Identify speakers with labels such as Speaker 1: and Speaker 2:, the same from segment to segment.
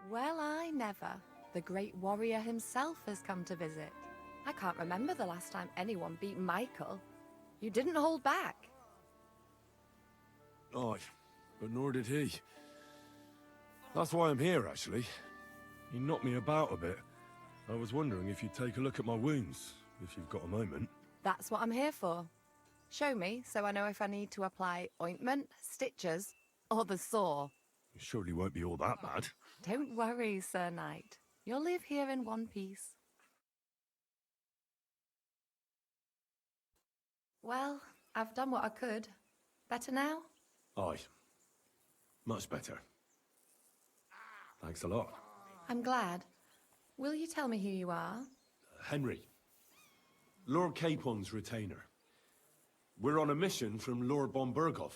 Speaker 1: Well, I never. The great warrior himself has come to visit. I can't remember the last time anyone beat Michael. You didn't hold back.
Speaker 2: Aye, but nor did he. That's why I'm here, actually. He knocked me about a bit. I was wondering if you'd take a look at my wounds, if you've got a moment.
Speaker 1: That's what I'm here for. Show me, so I know if I need to apply ointment, stitches, or the saw.
Speaker 2: It surely won't be all that bad.
Speaker 1: Don't worry, Sir Knight. You'll live here in one piece. Well, I've done what I could. Better now?
Speaker 2: Aye. Much better. Thanks a lot.
Speaker 1: I'm glad. Will you tell me who you are?
Speaker 2: Henry. Lord Capon's retainer. We're on a mission from Lord Bombergov.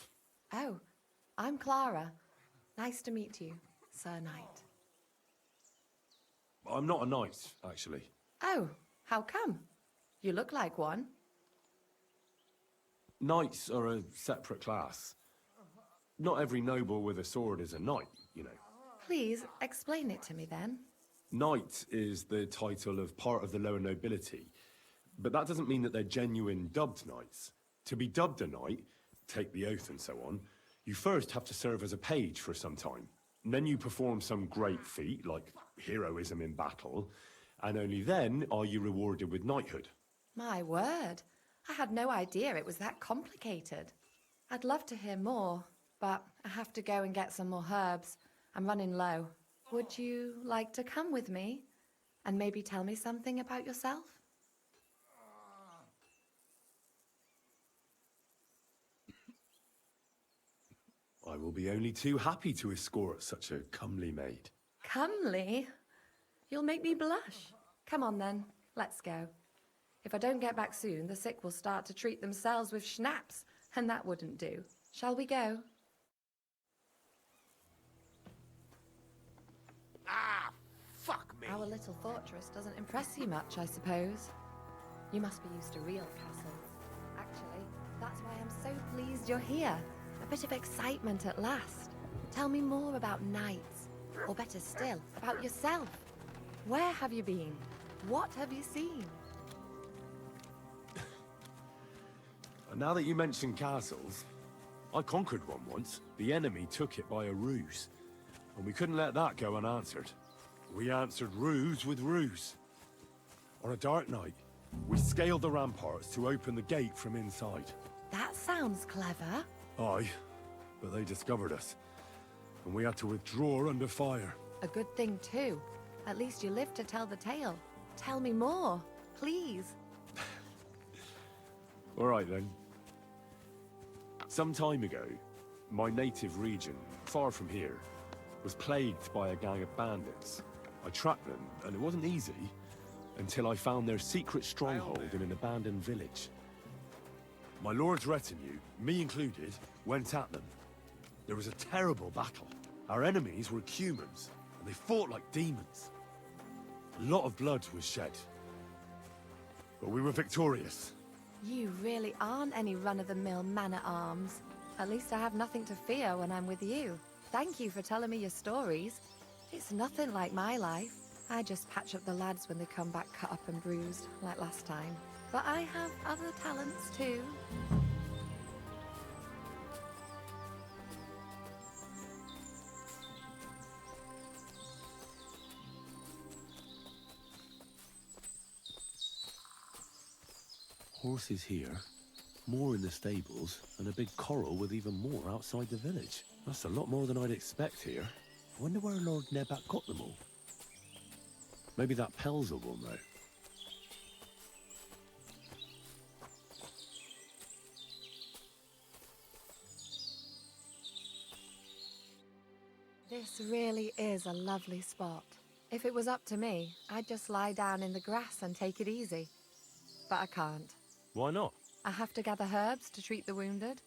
Speaker 1: Oh, I'm Clara. Nice to meet you, Sir Knight.
Speaker 2: I'm not a knight, actually.
Speaker 1: Oh, how come? You look like one.
Speaker 2: Knights are a separate class. Not every noble with a sword is a knight, you know.
Speaker 1: Please, explain it to me then.
Speaker 2: Knight is the title of part of the lower nobility, but that doesn't mean that they're genuine dubbed knights. To be dubbed a knight, take the oath and so on, you first have to serve as a page for some time. And then you perform some great feat, like heroism in battle, and only then are you rewarded with knighthood.
Speaker 1: My word, I had no idea it was that complicated. I'd love to hear more, but I have to go and get some more herbs. I'm running low. Would you like to come with me and maybe tell me something about yourself?
Speaker 2: I will be only too happy to escort such a comely maid.
Speaker 1: Comely? You'll make me blush. Come on then, let's go. If I don't get back soon, the sick will start to treat themselves with schnapps, and that wouldn't do. Shall we go?
Speaker 3: Ah, fuck me.
Speaker 1: Our little fortress doesn't impress you much, I suppose. You must be used to real castles. Actually, that's why I'm so pleased you're here. A bit of excitement at last. Tell me more about knights, or better still, about yourself. Where have you been? What have you seen?
Speaker 2: Now that you mention castles, I conquered one once. The enemy took it by a ruse, and we couldn't let that go unanswered. We answered ruse with ruse. On a dark night, we scaled the ramparts to open the gate from inside.
Speaker 1: That sounds clever.
Speaker 2: Aye, but they discovered us, and we had to withdraw under fire.
Speaker 1: A good thing too. At least you lived to tell the tale. Tell me more, please.
Speaker 2: All right then. Some time ago, my native region, far from here, was plagued by a gang of bandits. I tracked them, and it wasn't easy, until I found their secret stronghold in an abandoned village. My lord's retinue, me included, went at them. There was a terrible battle. Our enemies were humans, and they fought like demons. A lot of blood was shed. But we were victorious.
Speaker 1: You really aren't any run-of-the-mill man-at-arms. At least I have nothing to fear when I'm with you. Thank you for telling me your stories. It's nothing like my life. I just patch up the lads when they come back cut up and bruised, like last time. But I have other talents too.
Speaker 2: Horses here, more in the stables, and a big corral with even more outside the village. That's a lot more than I'd expect here. I wonder where Lord Nebat got them all. Maybe that Pelzer will know.
Speaker 1: This really is a lovely spot. If it was up to me, I'd just lie down in the grass and take it easy. But I can't.
Speaker 2: Why not?
Speaker 1: I have to gather herbs to treat the wounded.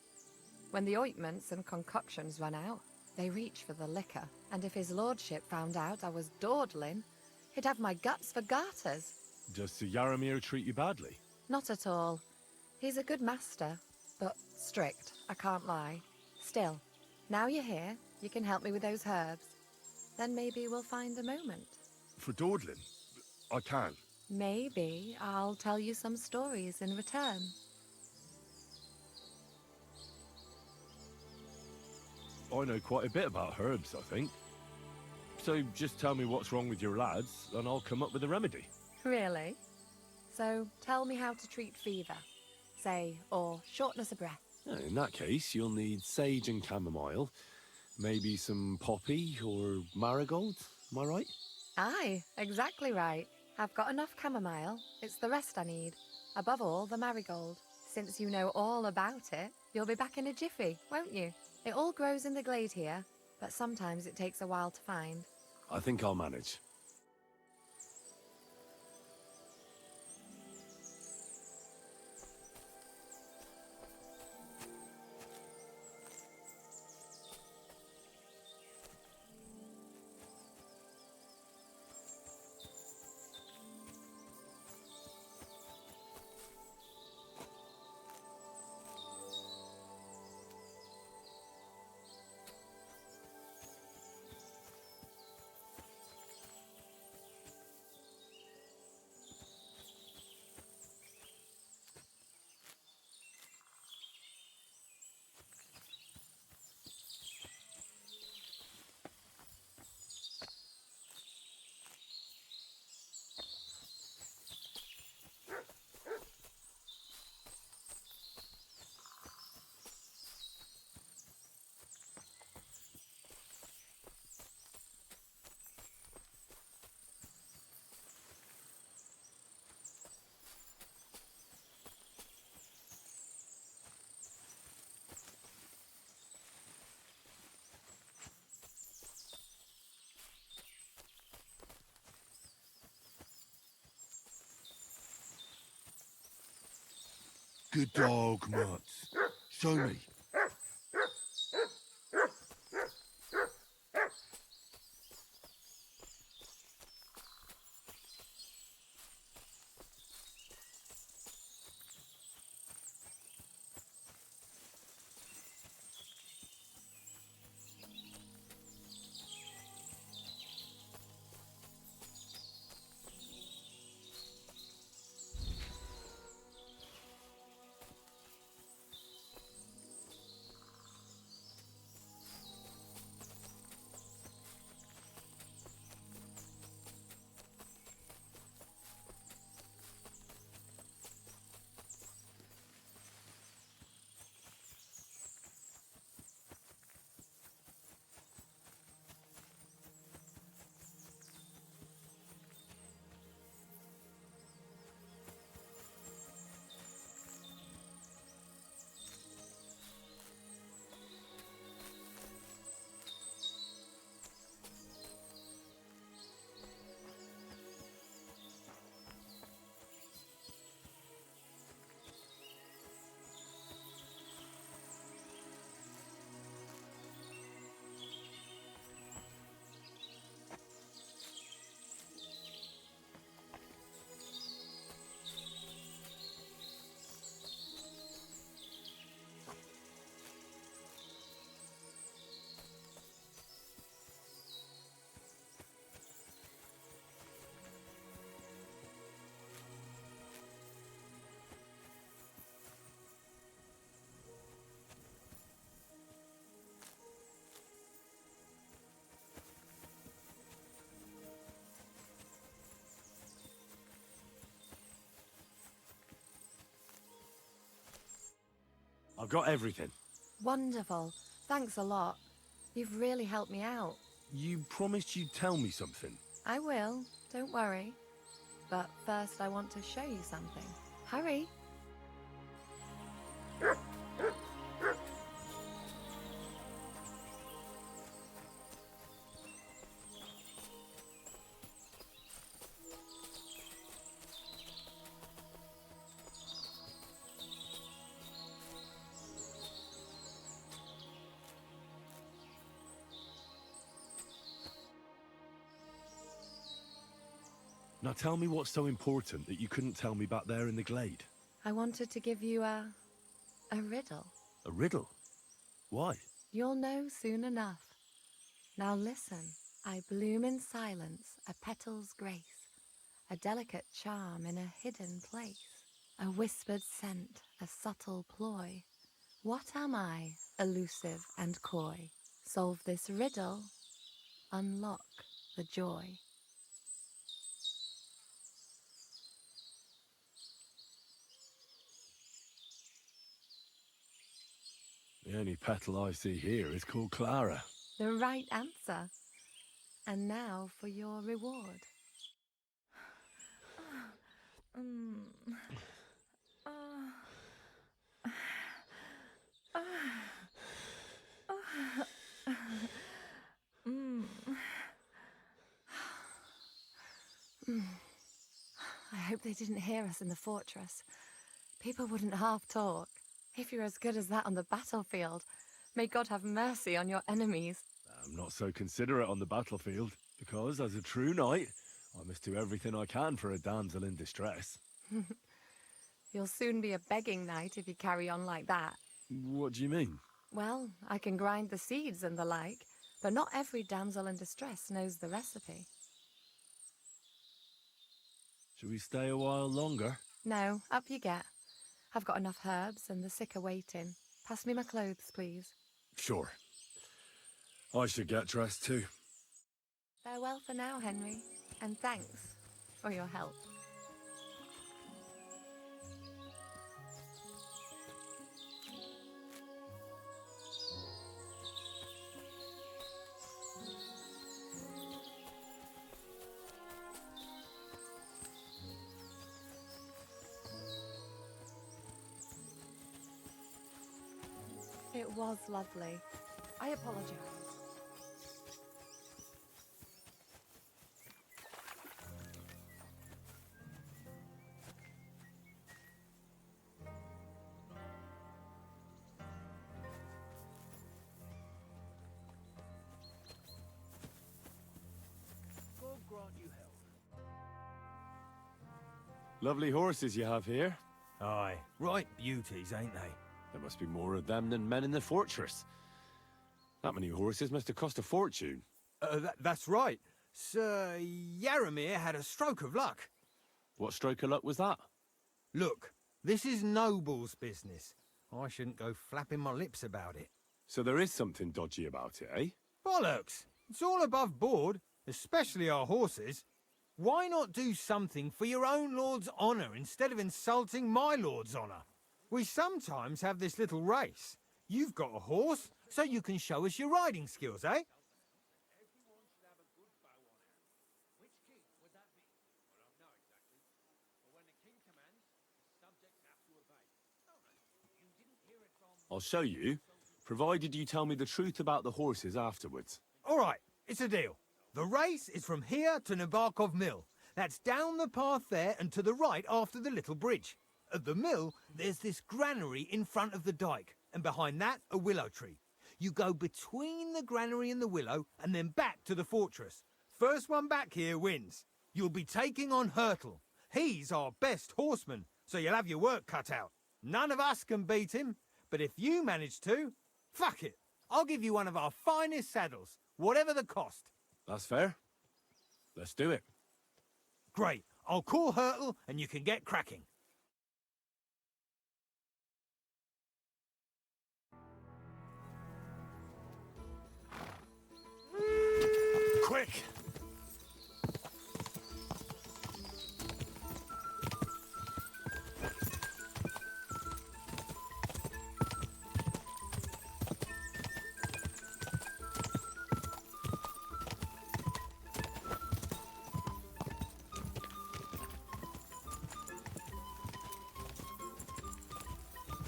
Speaker 1: When the ointments and concoctions run out, they reach for the liquor. And if his lordship found out I was dawdling, he'd have my guts for garters.
Speaker 2: Does Sir Yaramir treat you badly?
Speaker 1: Not at all. He's a good master, but strict, I can't lie. Still, now you're here, you can help me with those herbs. Then maybe we'll find a moment.
Speaker 2: For dawdling? I can.
Speaker 1: Maybe I'll tell you some stories in return.
Speaker 2: I know quite a bit about herbs, I think. So just tell me what's wrong with your lads, and I'll come up with a remedy.
Speaker 1: Really? So tell me how to treat fever, say, or shortness of breath.
Speaker 2: In that case, you'll need sage and chamomile, maybe some poppy or marigold, am I right?
Speaker 1: Aye, exactly right. I've got enough chamomile. It's the rest I need. Above all, the marigold. Since you know all about it, you'll be back in a jiffy, won't you? It all grows in the glade here, but sometimes it takes a while to find.
Speaker 2: I think I'll manage. Good dog, Mutz. Show me. I've got everything.
Speaker 1: Wonderful. Thanks a lot. You've really helped me out.
Speaker 2: You promised you'd tell me something.
Speaker 1: I will, don't worry. But first I want to show you something. Hurry.
Speaker 2: Now tell me what's so important that you couldn't tell me back there in the glade.
Speaker 1: I wanted to give you a riddle.
Speaker 2: A riddle? Why?
Speaker 1: You'll know soon enough. Now listen. I bloom in silence, a petal's grace, a delicate charm in a hidden place, a whispered scent, a subtle ploy. What am I, elusive and coy? Solve this riddle, unlock the joy.
Speaker 2: The only petal I see here is called Clara.
Speaker 1: The right answer. And now for your reward. I hope they didn't hear us in the fortress. People wouldn't half talk. If you're as good as that on the battlefield, may God have mercy on your enemies.
Speaker 2: I'm not so considerate on the battlefield, because as a true knight, I must do everything I can for a damsel in distress.
Speaker 1: You'll soon be a begging knight if you carry on like that.
Speaker 2: What do you mean?
Speaker 1: Well, I can grind the seeds and the like, but not every damsel in distress knows the recipe.
Speaker 2: Shall we stay a while longer?
Speaker 1: No, up you get. I've got enough herbs and the sick are waiting. Pass me my clothes, please.
Speaker 2: Sure. I should get dressed too.
Speaker 1: Farewell for now, Henry, and thanks for your help. It was lovely. I apologize.
Speaker 3: God grant you health.
Speaker 2: Lovely horses you have here.
Speaker 4: Aye, right beauties, ain't they?
Speaker 2: There must be more of them than men in the fortress. That many horses must have cost a fortune.
Speaker 4: That's right. Sir Yaramir had a stroke of luck.
Speaker 2: What stroke of luck was that?
Speaker 4: Look, this is noble's business. I shouldn't go flapping my lips about it.
Speaker 2: So there is something dodgy about it, eh?
Speaker 4: Bollocks! It's all above board, especially our horses. Why not do something for your own lord's honour instead of insulting my lord's honour? We sometimes have this little race. You've got a horse, so you can show us your riding skills, eh?
Speaker 3: Everyone should have a good bow on hand. Which king would that be? I don't know exactly. But when the king commands, the subjects have to obey. Oh no, you didn't hear it from...
Speaker 2: I'll show you, provided you tell me the truth about the horses afterwards.
Speaker 4: All right, it's a deal. The race is from here to Nabarkov Mill. That's down the path there and to the right after the little bridge. At the mill, there's this granary in front of the dike, and behind that, a willow tree. You go between the granary and the willow, and then back to the fortress. First one back here wins. You'll be taking on Hurtle. He's our best horseman, so you'll have your work cut out. None of us can beat him, but if you manage to, fuck it. I'll give you one of our finest saddles, whatever the cost.
Speaker 2: That's fair. Let's do it.
Speaker 4: Great. I'll call Hurtle, and you can get cracking.
Speaker 2: Quick!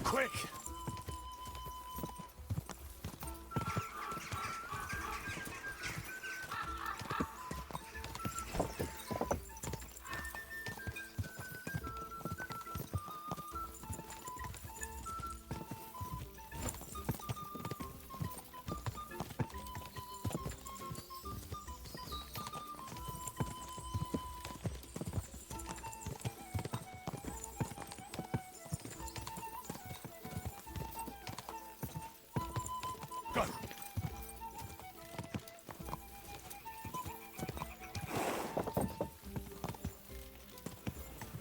Speaker 2: Quick!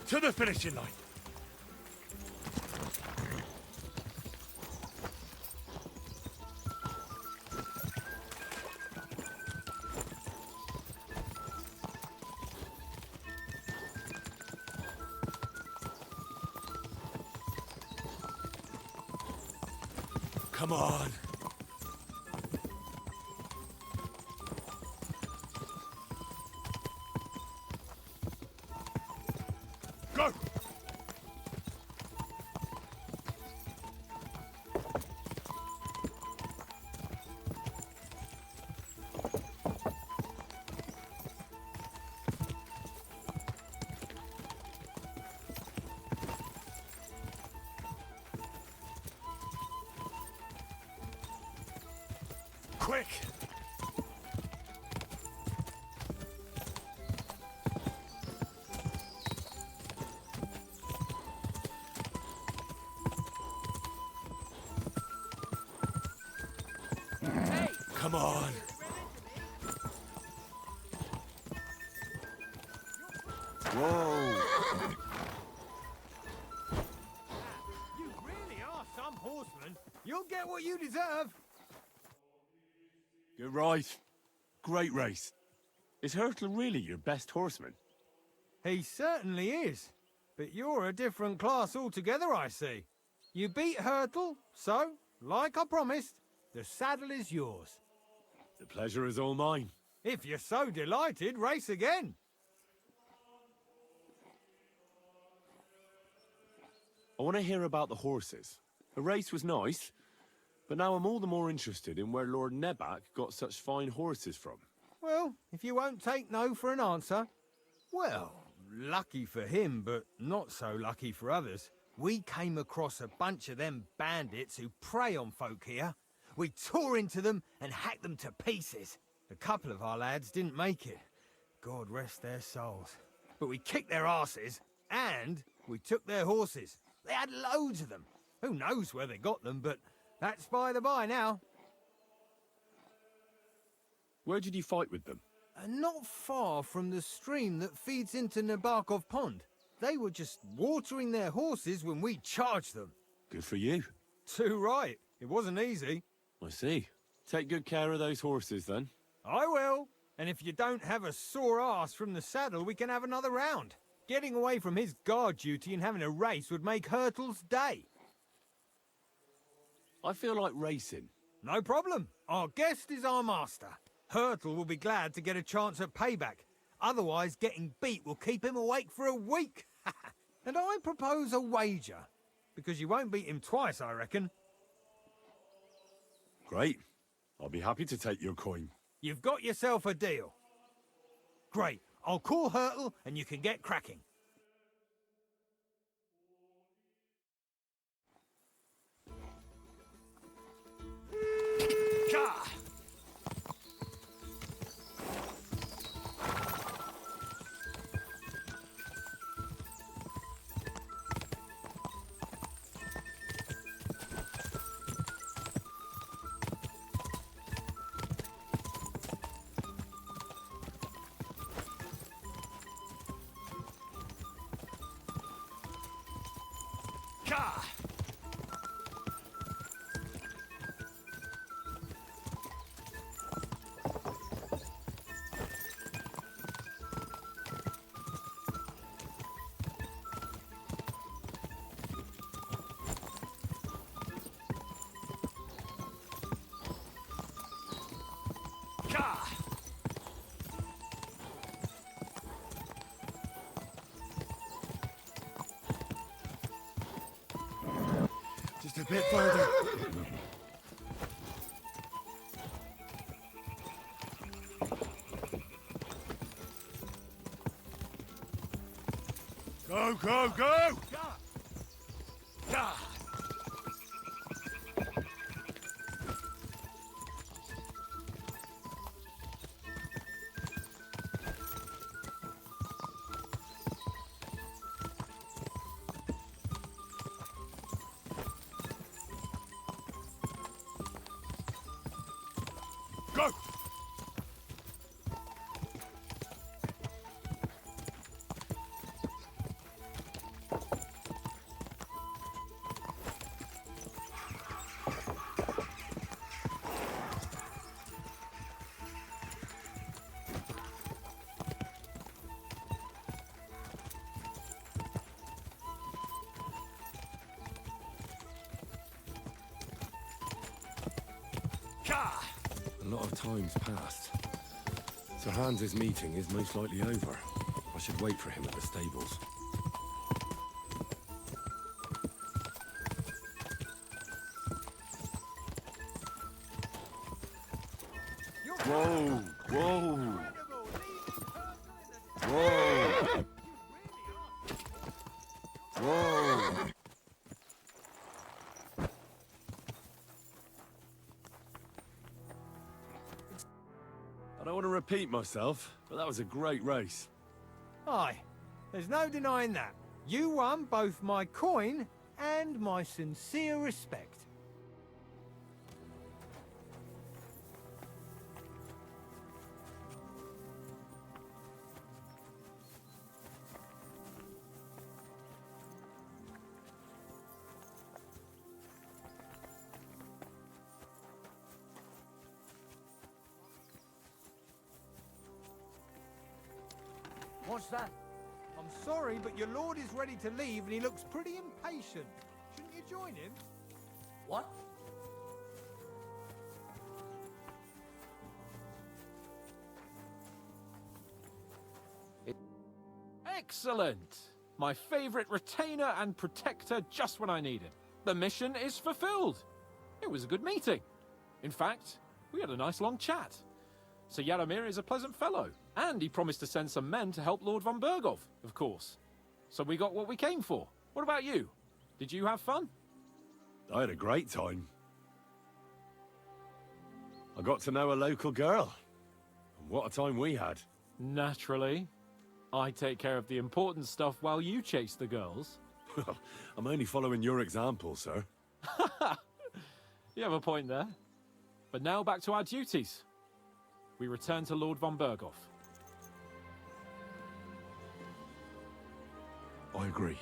Speaker 2: To the finishing line. Come on. Go! Quick!
Speaker 3: Hey!
Speaker 2: Come on. Whoa!
Speaker 4: You really are some horseman. You'll get what you deserve.
Speaker 2: You're right. Great race. Is Hurtle really your best horseman?
Speaker 4: He certainly is. But you're a different class altogether, I see. You beat Hurtle, so, like I promised, the saddle is yours.
Speaker 2: The pleasure is all mine.
Speaker 4: If you're so delighted, race again.
Speaker 2: I want to hear about the horses. The race was nice, but now I'm all the more interested in where Lord Nebac got such fine horses from.
Speaker 4: Well, if you won't take no for an answer, well, lucky for him, but not so lucky for others. We came across a bunch of them bandits who prey on folk here. We tore into them and hacked them to pieces. A couple of our lads didn't make it. God rest their souls. But we kicked their asses, and we took their horses. They had loads of them. Who knows where they got them, but that's by the by now.
Speaker 2: Where did you fight with them?
Speaker 4: Not far from the stream that feeds into Nabokov Pond. They were just watering their horses when we charged them.
Speaker 2: Good for you.
Speaker 4: Too right. It wasn't easy.
Speaker 2: I see. Take good care of those horses, then.
Speaker 4: I will. And if you don't have a sore ass from the saddle, we can have another round. Getting away from his guard duty and having a race would make Hurtle's day.
Speaker 2: I feel like racing.
Speaker 4: No problem. Our guest is our master. Hurtle will be glad to get a chance at payback. Otherwise, getting beat will keep him awake for a week. And I propose a wager. Because you won't beat him twice, I reckon.
Speaker 2: Great. I'll be happy to take your coin.
Speaker 4: You've got yourself a deal. Great. I'll call Hurtle and you can get cracking.
Speaker 2: Gah! Gah! Gah! Just a bit further. Go, go, go! Gah! Go! A lot of time's passed. Sir Hans's meeting is most likely over. I should wait for him at the stables. Whoa! Whoa! Whoa! Whoa! I don't want to repeat myself, but that was a great race.
Speaker 4: Aye, there's no denying that. You won both my coin and my sincere respect.
Speaker 3: What's that?
Speaker 4: I'm sorry, but your lord is ready to leave and he looks pretty impatient. Shouldn't you join him?
Speaker 3: What?
Speaker 5: Excellent! My favorite retainer and protector just when I need him. The mission is fulfilled. It was a good meeting. In fact, we had a nice long chat. Sir Yaromir is a pleasant fellow, and he promised to send some men to help Lord von Bergov, of course. So we got what we came for. What about you? Did you have fun?
Speaker 2: I had a great time. I got to know a local girl. And what a time we had.
Speaker 5: Naturally. I take care of the important stuff while you chase the girls.
Speaker 2: I'm only following your example, sir.
Speaker 5: You have a point there. But now back to our duties. We return to Lord von Bergov.
Speaker 2: I agree.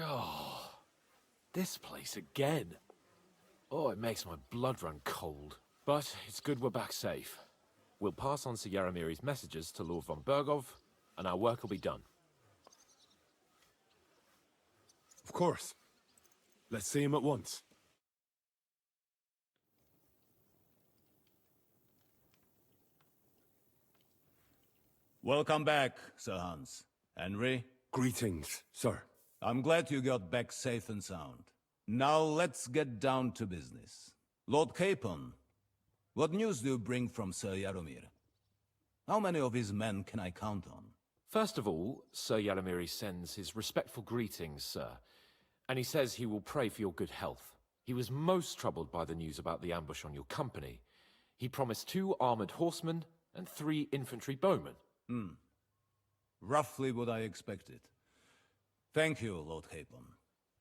Speaker 5: Oh, this place again. Oh, it makes my blood run cold. But it's good we're back safe. We'll pass on Sir Yaromiri's messages to Lord von Bergov, and our work will be done.
Speaker 2: Of course. Let's see him at once.
Speaker 6: Welcome back, Sir Hans. Henry,
Speaker 2: Greetings, sir.
Speaker 6: I'm glad you got back safe and sound. Now let's get down to business. Lord Capon, what news do you bring from Sir Yaromir? How many of his men can I count on?
Speaker 5: First of all, Sir Yaromir sends his respectful greetings, sir. And he says he will pray for your good health. He was most troubled by the news about the ambush on your company. He promised 2 armored horsemen and 3 infantry bowmen.
Speaker 6: Roughly what I expected. Thank you, Lord Capon.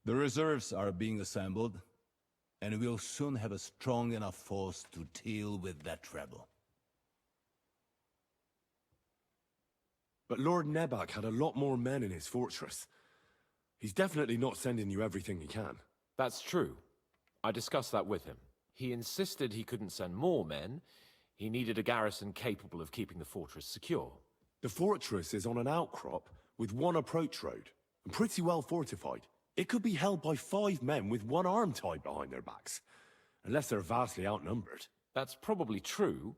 Speaker 6: The reserves are being assembled, and we'll soon have a strong enough force to deal with that rebel.
Speaker 2: But Lord Nebak had a lot more men in his fortress. He's definitely not sending you everything he can.
Speaker 5: That's true. I discussed that with him. He insisted he couldn't send more men. He needed a garrison capable of keeping the fortress secure.
Speaker 2: The fortress is on an outcrop with 1 approach road, and pretty well fortified. It could be held by 5 men with 1 arm tied behind their backs, unless they're vastly outnumbered.
Speaker 5: That's probably true,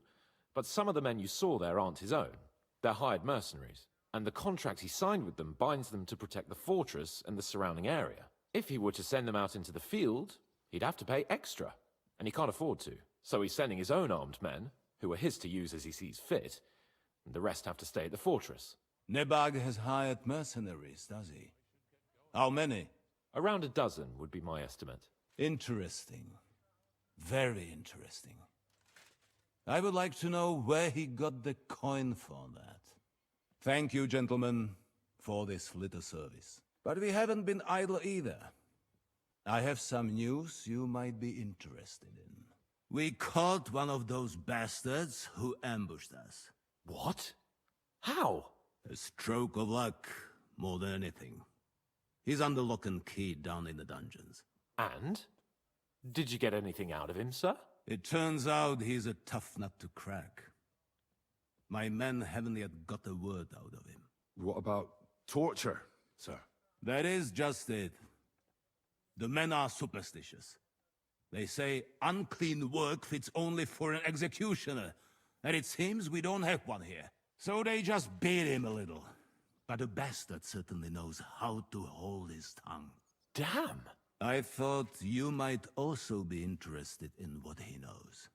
Speaker 5: but some of the men you saw there aren't his own. They're hired mercenaries, and the contract he signed with them binds them to protect the fortress and the surrounding area. If he were to send them out into the field, he'd have to pay extra, and he can't afford to. So he's sending his own armed men, who are his to use as he sees fit, and the rest have to stay at the fortress.
Speaker 6: Nebag has hired mercenaries, does he? How many?
Speaker 5: Around a dozen would be my estimate.
Speaker 6: Interesting. Very interesting. I would like to know where he got the coin for that. Thank you, gentlemen, for this little service. But we haven't been idle either. I have some news you might be interested in. We caught one of those bastards who ambushed us.
Speaker 5: What? How?
Speaker 6: A stroke of luck, more than anything. He's under lock and key down in the dungeons.
Speaker 5: And? Did you get anything out of him, sir?
Speaker 6: It turns out he's a tough nut to crack. My men haven't yet got a word out of him.
Speaker 2: What about torture, sir?
Speaker 6: That is just it. The men are superstitious. They say unclean work fits only for an executioner, and it seems we don't have one here. So they just beat him a little. But the bastard certainly knows how to hold his tongue.
Speaker 5: Damn!
Speaker 6: I thought you might also be interested in what he knows.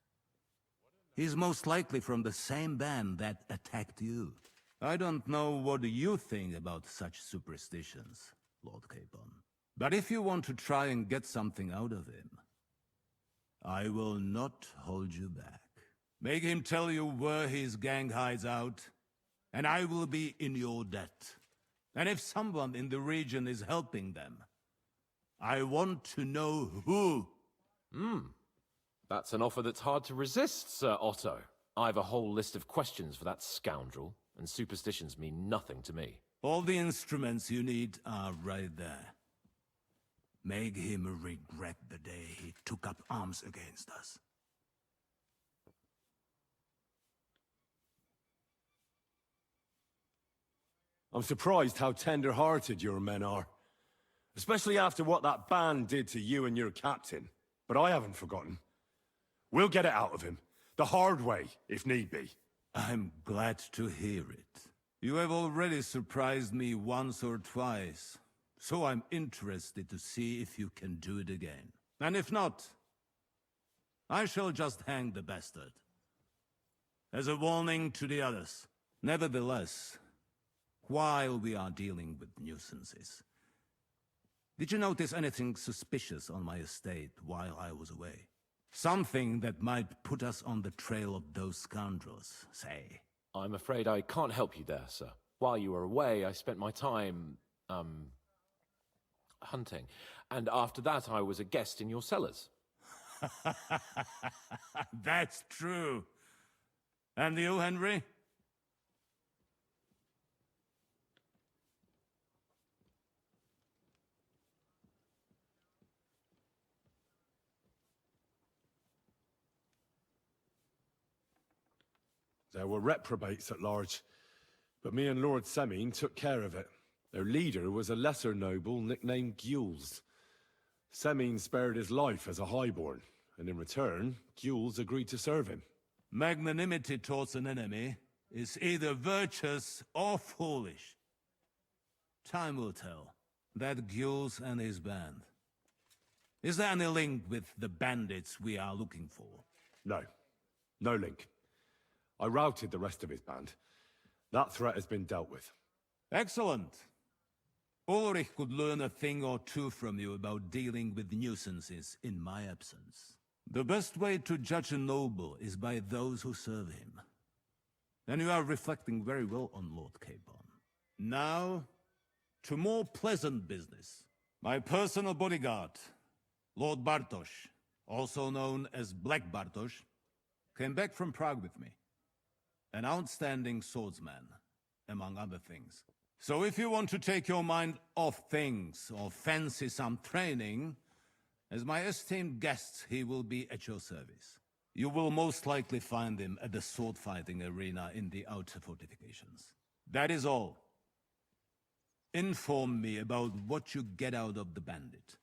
Speaker 6: He's most likely from the same band that attacked you. I don't know what you think about such superstitions, Lord Capon. But if you want to try and get something out of him, I will not hold you back. Make him tell you where his gang hides out, and I will be in your debt. And if someone in the region is helping them, I want to know who.
Speaker 5: That's an offer that's hard to resist, Sir Otto. I've a whole list of questions for that scoundrel, and superstitions mean nothing to me.
Speaker 6: All the instruments you need are right there. Make him regret the day he took up arms against us.
Speaker 2: I'm surprised how tender-hearted your men are. Especially after what that band did to you and your captain. But I haven't forgotten. We'll get it out of him. The hard way, if need be.
Speaker 6: I'm glad to hear it. You have already surprised me once or twice, so I'm interested to see if you can do it again. And if not, I shall just hang the bastard. As a warning to the others. Nevertheless, while we are dealing with nuisances, did you notice anything suspicious on my estate while I was away? Something that might put us on the trail of those scoundrels, say.
Speaker 5: I'm afraid I can't help you there, sir. While you were away, I spent my time, hunting. And after that, I was a guest in your cellars.
Speaker 6: That's true. And you, Henry?
Speaker 2: There were reprobates at large, but me and Lord Semine took care of it. Their leader was a lesser noble nicknamed Gules. Semine spared his life as a highborn, and in return, Gules agreed to serve him.
Speaker 6: Magnanimity towards an enemy is either virtuous or foolish. Time will tell. That Gules and his band. Is there any link with the bandits we are looking for?
Speaker 2: No. No link. I routed the rest of his band. That threat has been dealt with.
Speaker 6: Excellent. Ulrich could learn a thing or two from you about dealing with nuisances in my absence. The best way to judge a noble is by those who serve him. And you are reflecting very well on Lord Capon. Now, to more pleasant business. My personal bodyguard, Lord Bartosz, also known as Black Bartosz, came back from Prague with me. An outstanding swordsman, among other things. So if you want to take your mind off things or fancy some training, as my esteemed guest, he will be at your service. You will most likely find him at the sword-fighting arena in the outer fortifications. That is all. Inform me about what you get out of the bandit.